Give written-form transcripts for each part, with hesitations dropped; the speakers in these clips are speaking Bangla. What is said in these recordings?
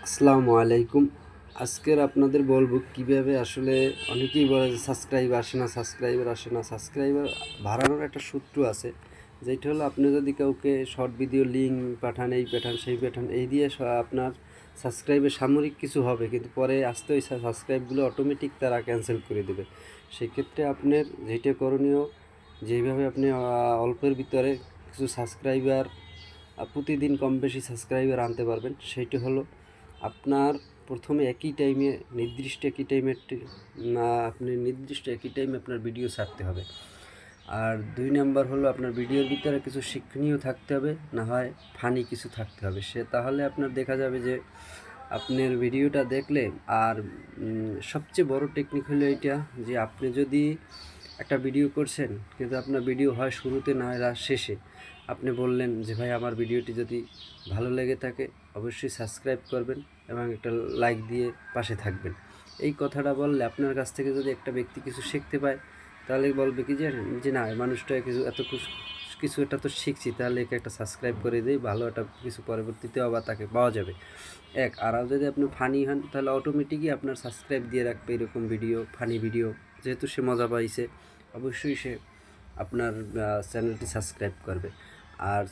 আসসালামু আলাইকুম। আজকের আপনাদের বলবো কিভাবে আসলে অনেকেই বলে যে সাবস্ক্রাইবার বাড়ানোর একটা সূত্র আছে, যেটা হলো আপনি যদি কাউকে শর্ট ভিডিও লিঙ্ক পাঠান, এই পাঠান সেই পাঠান, এই দিয়ে আপনার সাবস্ক্রাইবের সাময়িক কিছু হবে, কিন্তু পরে আস্তে ওই সাবস্ক্রাইবগুলো অটোমেটিক তারা ক্যান্সেল করে দেবে। সেক্ষেত্রে আপনার যেটা করণীয়, যেভাবে আপনি অল্পের ভিতরে কিছু সাবস্ক্রাইবার প্রতিদিন কম বেশি সাবস্ক্রাইবার আনতে পারবেন, সেইটা হলো আপনার প্রথমে নির্দিষ্ট একই টাইমে আপনার ভিডিও ছাড়তে হবে। আর 2 নাম্বার হলো আপনার ভিডিওর ভিতরে কিছু শিক্ষণীয় থাকতে হবে, না হয় ফানি কিছু থাকতে হবে। তাহলে আপনার দেখা যাবে যে আপনার ভিডিওটা দেখলে। আর সবচেয়ে বড় টেকনিক হলো এইটা, যে আপনি যদি একটা ভিডিও করছেন কিন্তু আপনার ভিডিও হয় শুরুতে না হয় শেষে, আপনি বললেন যে ভাই আমার ভিডিওটি যদি ভালো লেগে থাকে অবশ্যই সাবস্ক্রাইব করবেন এবং একটা লাইক দিয়ে পাশে থাকবেন। এই কথাটা বললে আপনার কাছ থেকে যদি একটা ব্যক্তি কিছু শিখতে পায়, তাহলে বলবে কি যে না, মানুষটা কিছু একটা তো শিখছি, তাহলে একে একটা সাবস্ক্রাইব করে দিই, ভালো একটা কিছু পরবর্তীতে আবার তাকে পাওয়া যাবে। আর যদি আপনি ফানি হন, তাহলে অটোমেটিকই আপনার সাবস্ক্রাইব দিয়ে রাখবে এরকম ফানি ভিডিও, যেহেতু সে মজা পাইছে অবশ্যই সে আপনার চ্যানেলটি সাবস্ক্রাইব করবে। আর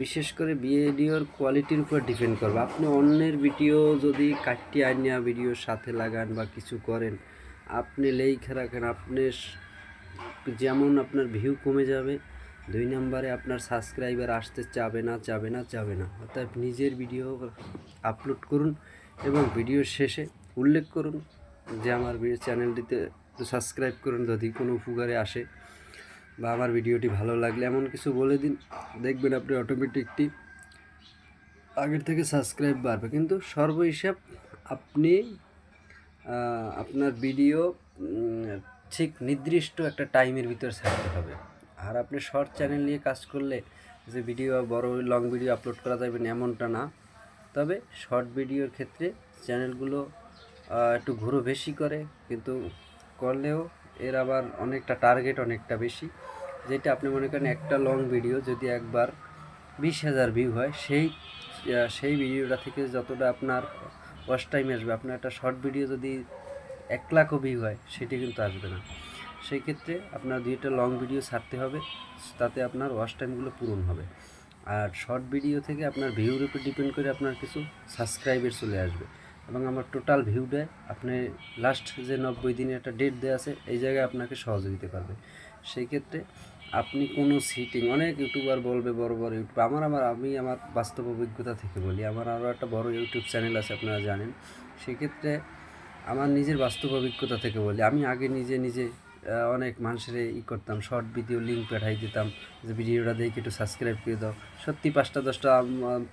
বিশেষ করে ভিডিওর কোয়ালিটির উপর ডিপেন্ড করবে। আপনি অন্যের ভিডিও যদি কাটিয়ে আনিয়া ভিডিওর সাথে লাগান বা কিছু করেন, আপনি লেখা রাখেন, যেমন আপনার ভিউ কমে যাবে, 2 নম্বরে আপনার সাবস্ক্রাইবার আসতে চাবে না। অর্থাৎ নিজের ভিডিও আপলোড করুন এবং ভিডিওর শেষে উল্লেখ করুন যে আমার চ্যানেলটিতে সাবস্ক্রাইব করুন যদি কোনো উপকারে আসে, বা আমার ভিডিওটি ভালো লাগলে এমন কিছু বলে দিন। দেখবেন আপনি অটোমেটিকটি আগের থেকে সাবস্ক্রাইব বাড়বে। কিন্তু সর্বহিসাব আপনি আপনার ভিডিও ঠিক নির্দিষ্ট একটা টাইমের ভিতর ছাড়তে হবে। আর আপনি শর্ট চ্যানেল নিয়ে কাজ করলে যে লং ভিডিও আপলোড করা যাবে না এমনটা না। তবে শর্ট ভিডিওর ক্ষেত্রে চ্যানেলগুলো একটু ঘুরো বেশি করে, কিন্তু করলেও এর আবার টার্গেট অনেকটা বেশি। যেটা আপনি মনে করেন একটা লং ভিডিও যদি একবার 20,000 ভিউ হয়, সেই ভিডিওটা থেকে যতটা আপনার ওয়াচ টাইম আসবে, আপনার একটা শর্ট ভিডিও যদি 1 লাখও ভিউ হয় সেটি কিন্তু আসবে না। সেই ক্ষেত্রে আপনার 2টা লং ভিডিও ছাড়তে হবে, তাতে আপনার ওয়াচ টাইমগুলো পূরণ হবে। আর শর্ট ভিডিও থেকে আপনার ভিউর উপর ডিপেন্ড করে আপনার কিছু সাবস্ক্রাইবার চলে আসবে, এবং আমার টোটাল ভিউটা আপনি লাস্ট যে 90 দিনের একটা ডেট দেওয়া আছে, এই জায়গায় আপনাকে সহযোগিতা করবে। সেই ক্ষেত্রে আপনি কোনো অনেক ইউটিউবার বলবে, বড় ইউটিউব, আমি আমার বাস্তব অভিজ্ঞতা থেকে বলি, আমার আরও একটা বড় ইউটিউব চ্যানেল আছে আপনারা জানেন। সেক্ষেত্রে আমার নিজের বাস্তব অভিজ্ঞতা থেকে বলি, আমি আগে নিজে অনেক মানুষের করতাম, শর্ট ভিডিও লিঙ্ক পাঠাই দিতাম যে ভিডিওটা দেখে একটু সাবস্ক্রাইব করে দাও। সত্যি 5টা 10টা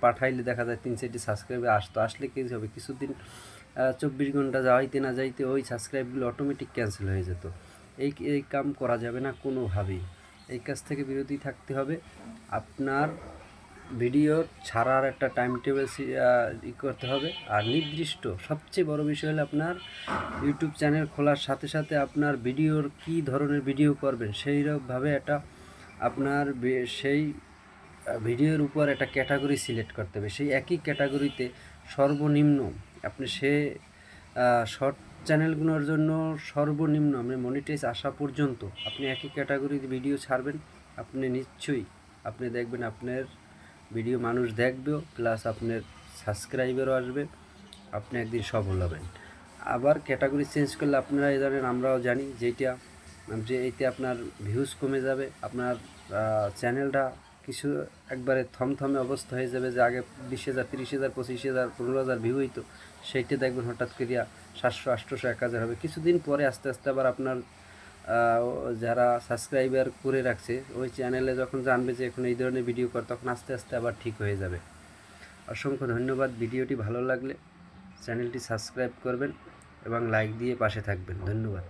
পাঠাইলে দেখা যায় 3-4টি সাবস্ক্রাইবে আসলে কী হবে, কিছুদিন 24 ঘন্টা যাইতে ওই সাবস্ক্রাইবগুলো অটোমেটিক ক্যান্সেল হয়ে যেত। এই কাম করা যাবে না কোনোভাবেই। এই কাজ থেকে বিরতি থাকতে হবে। আপনার ভিডিও ছাড়ার একটা টাইম টেবিল করতে হবে। আর নির্দিষ্ট সবচেয়ে বড় বিষয় হলো আপনার ইউটিউব চ্যানেল খোলার সাথে সাথে আপনার ভিডিওর কী ধরনের ভিডিও করবেন সেইরকমভাবে আপনার সেই ভিডিওর উপর একটা ক্যাটাগরি সিলেক্ট করতে হবে। সেই একই ক্যাটাগরিতে সর্বনিম্ন আপনি শর্ট চ্যানেলগুলোর জন্য সর্বনিম্ন আপনি মনিটাইজ আসা পর্যন্ত আপনি একই ক্যাটাগরিতে ভিডিও ছাড়বেন, আপনি দেখবেন আপনার ভিডিও মানুষ দেখবেও, প্লাস আপনার সাবস্ক্রাইবারও আসবে, আপনি একদিন সফল হবেন। আবার ক্যাটাগরি চেঞ্জ করলে আপনারা জানেন, আমরাও জানি যে এতে আপনার ভিউজ কমে যাবে, আপনার চ্যানেলটা একবারে থমথমে অবস্থা হয়ে যাবে, যে আগে 20,000 30,000 25,000 15,000 ভিউ হইতো, সেইটা দেখবেন হঠাৎ করিয়া 700 800 1000 হবে। কিছুদিন পরে আস্তে আস্তে আবার আপনার যারা সাবস্ক্রাইবার করে রাখছে ওই চ্যানেলে যখন জানবে যে এখন এই ধরনের ভিডিও কর, তখন আস্তে আস্তে আবার ঠিক হয়ে যাবে। অসংখ্য ধন্যবাদ। ভিডিওটি ভালো লাগলে চ্যানেলটি সাবস্ক্রাইব করবেন এবং লাইক দিয়ে পাশে থাকবেন। ধন্যবাদ।